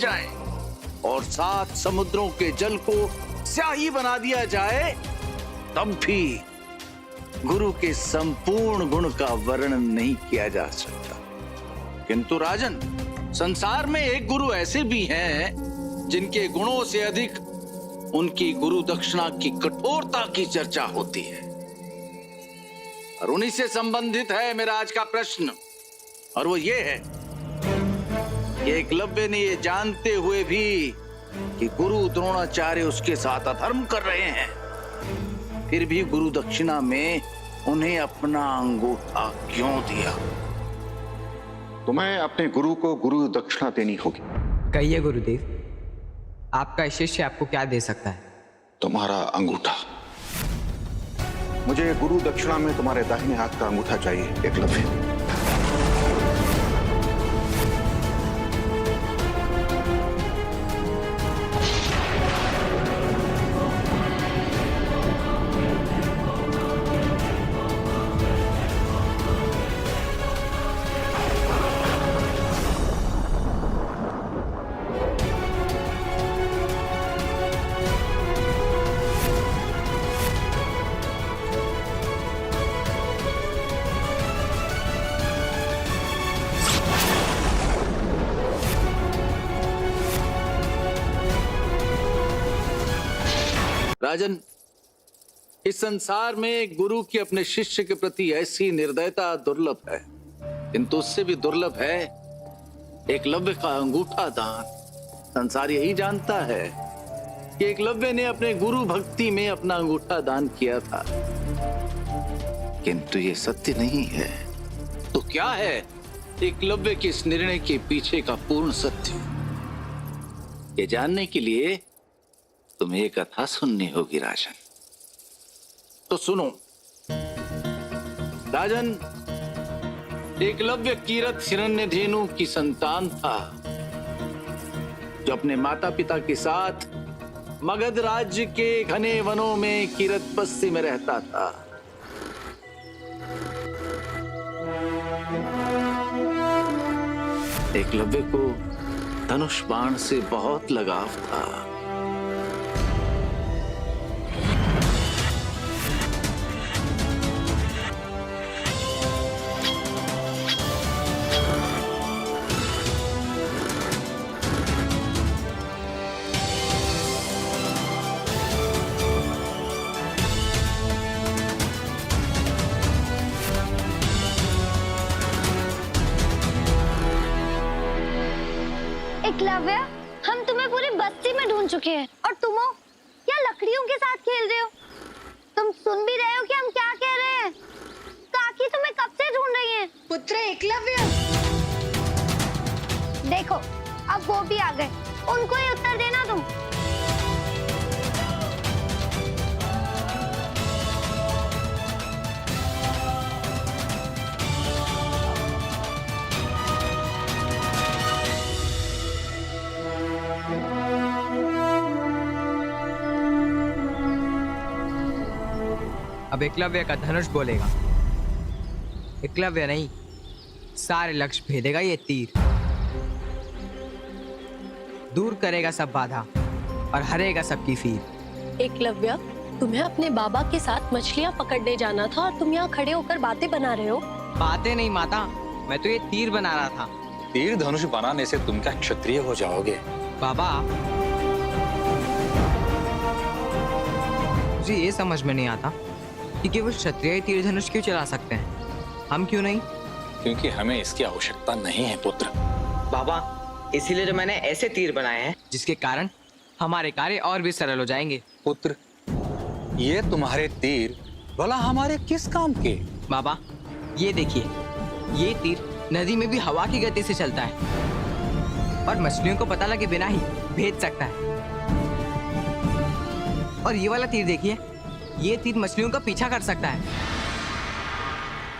जाएं और 7 समुद्रों के जल को स्याही बना दिया जाए, तब भी गुरु के संपूर्ण गुण का वर्णन नहीं किया जा सकता। किंतु राजन, संसार में एक गुरु ऐसे भी हैं जिनके गुणों से अधिक उनकी गुरु दक्षिणा की कठोरता की चर्चा होती है, और उन्हीं से संबंधित है मेरा आज का प्रश्न। और वो ये है कि एकलव्य ने ये जानते हुए भी कि गुरु द्रोणाचार्य उसके साथ अधर्म कर रहे हैं, फिर भी गुरु दक्षिणा में उन्हें अपना अंगूठा क्यों दिया? तुम्हें अपने गुरु को गुरु दक्षिणा देनी होगी। कहिए गुरुदेव, आपका शिष्य आपको क्या दे सकता है? तुम्हारा अंगूठा। मुझे गुरु दक्षिणा में तुम्हारे दाहिने हाथ का अंगूठा चाहिए एकलव्य। राजन, इस संसार में गुरु की अपने शिष्य के प्रति ऐसी निर्दयता दुर्लभ है, किंतु उससे भी दुर्लभ है एकलव्य का अंगूठा दान। संसार यही जानता है कि एकलव्य ने अपने गुरु भक्ति में अपना अंगूठा दान किया था, किंतु ये सत्य नहीं है। तो क्या है एकलव्य के इस निर्णय के पीछे का पूर्ण सत्य? ये जानने के लिए तुम्हें एक कथा सुननी होगी राजन। तो सुनो राजन, एकलव्य कीरत हिरण्यधेनु की संतान था, जो अपने माता पिता के साथ मगध राज्य के घने वनों में कीरत बस्ती में रहता था। एकलव्य को धनुष बाण से बहुत लगाव था। एकलव्य, हम तुम्हें पूरी बस्ती में ढूंढ चुके हैं, और तुम हो क्या लकड़ियों के साथ खेल रहे हो? तुम सुन भी रहे हो कि हम क्या कह रहे हैं? काकी तुम्हें कब से ढूंढ रही हैं। पुत्र एकलव्य, देखो अब वो भी आ गए, उनको ही उत्तर देना तुम। अब एकलव्य का धनुष बोलेगा। एकलव्य नहीं, सारे लक्ष्य भेदेगा ये तीर। दूर करेगा सब बाधा और हरेगा सबकी फीर। एकलव्य, तुम्हें अपने बाबा के साथ मछलियां पकड़ने जाना था और तुम यहाँ खड़े होकर बातें बना रहे हो। बातें नहीं माता, मैं तो ये तीर बना रहा था। तीर धनुष बनाने से तुम क्या क्षत्रिय हो जाओगे? बाबा, मुझे ये समझ में नहीं आता कि केवल क्षत्रिय तीर धनुष क्यों चला सकते हैं, हम क्यों नहीं? क्योंकि हमें इसकी आवश्यकता नहीं है पुत्र। बाबा, इसीलिए तो मैंने ऐसे तीर बनाए हैं जिसके कारण हमारे कार्य और भी सरल हो जाएंगे। पुत्र, ये तुम्हारे तीर भला हमारे किस काम के? बाबा, ये देखिए, ये तीर नदी में भी हवा की गति से चलता है और मछलियों को पता लगे बिना ही भेज सकता है। और ये वाला तीर देखिए, ये तीर मछलियों का पीछा कर सकता है।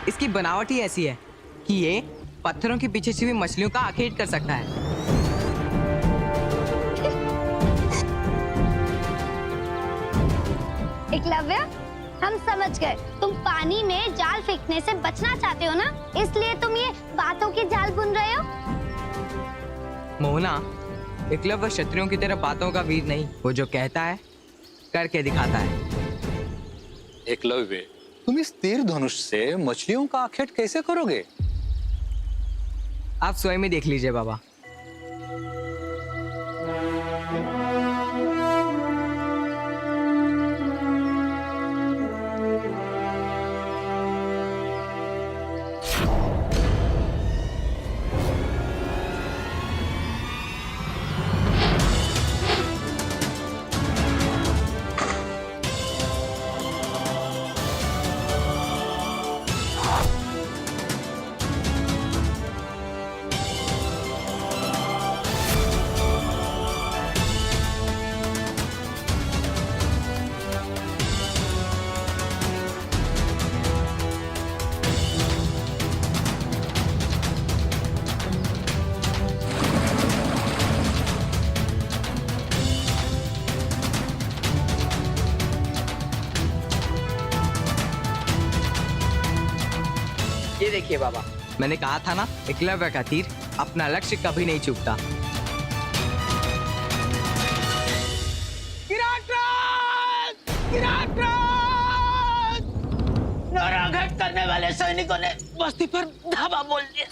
इसकी बनावट ही ऐसी है कि ये पत्थरों के पीछे छिपी मछलियों का आखेट कर सकता है। एकलव्य, हम समझ गए, तुम पानी में जाल फेंकने से बचना चाहते हो ना, इसलिए तुम ये बातों की जाल बुन रहे हो। मोहना, एकलव्य क्षत्रियों की तरह बातों का वीर नहीं, वो जो कहता है करके दिखाता है। एकलव्य, तुम इस तीर धनुष से मछलियों का आखेट कैसे करोगे? आप स्वयं ही देख लीजिए बाबा। ये देखिए बाबा, मैंने कहा था ना, एकलव्य का तीर अपना लक्ष्य कभी नहीं चूकता। नौराघाट करने वाले सैनिकों ने बस्ती पर धावा बोल दिया।